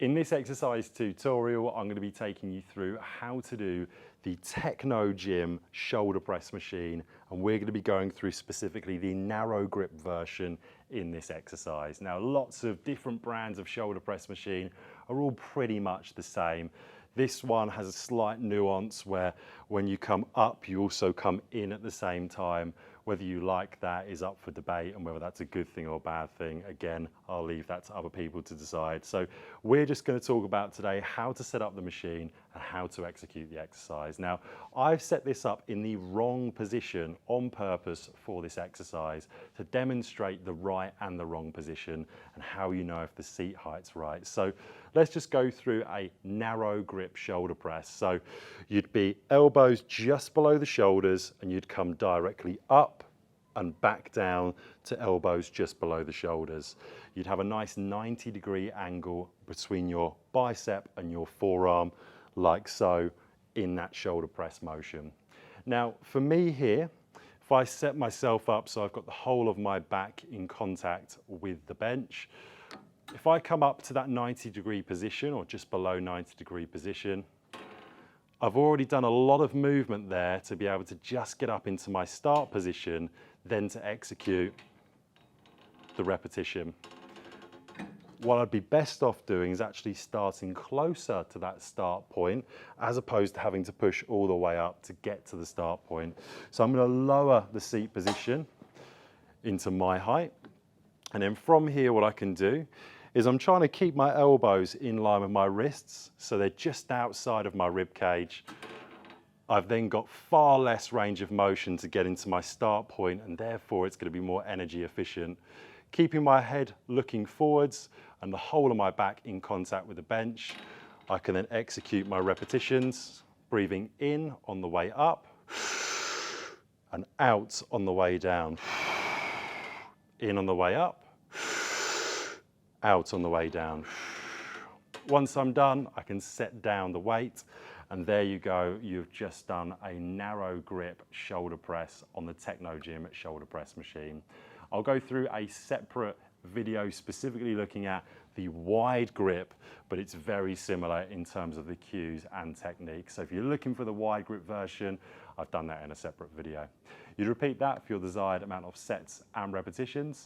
In this exercise tutorial, I'm going to be taking you through how to do the Technogym shoulder press machine, and we're going to be going through specifically the narrow grip version in this exercise. Now, lots of different brands of shoulder press machine are all pretty much the same. This one has a slight nuance where when you come up, you also come in at the same time. Whether you like that is up for debate, and whether that's a good thing or a bad thing, again, I'll leave that to other people to decide. So we're just going to talk about today how to set up the machine and how to execute the exercise. Now, I've set this up in the wrong position on purpose for this exercise to demonstrate the right and the wrong position and how you know if the seat height's right. So let's just go through a narrow grip shoulder press. So you'd be elbows just below the shoulders and you'd come directly up and back down to elbows just below the shoulders. You'd have a nice 90-degree angle between your bicep and your forearm, like so, in that shoulder press motion. Now, for me here, if I set myself up so I've got the whole of my back in contact with the bench, if I come up to that 90-degree position or just below 90-degree position, I've already done a lot of movement there to be able to just get up into my start position, then to execute the repetition. What I'd be best off doing is actually starting closer to that start point as opposed to having to push all the way up to get to the start point. So I'm going to lower the seat position into my height. And then from here, what I can do is I'm trying to keep my elbows in line with my wrists, so they're just outside of my rib cage. I've then got far less range of motion to get into my start point, and therefore it's going to be more energy efficient. Keeping my head looking forwards and the whole of my back in contact with the bench, I can then execute my repetitions, breathing in on the way up and out on the way down. In on the way up, out on the way down. Once I'm done, I can set down the weight, and there you go. You've just done a narrow grip shoulder press on the Technogym shoulder press machine. I'll go through a separate video specifically looking at the wide grip, but it's very similar in terms of the cues and technique. So if you're looking for the wide grip version, I've done that in a separate video. You'd repeat that for your desired amount of sets and repetitions.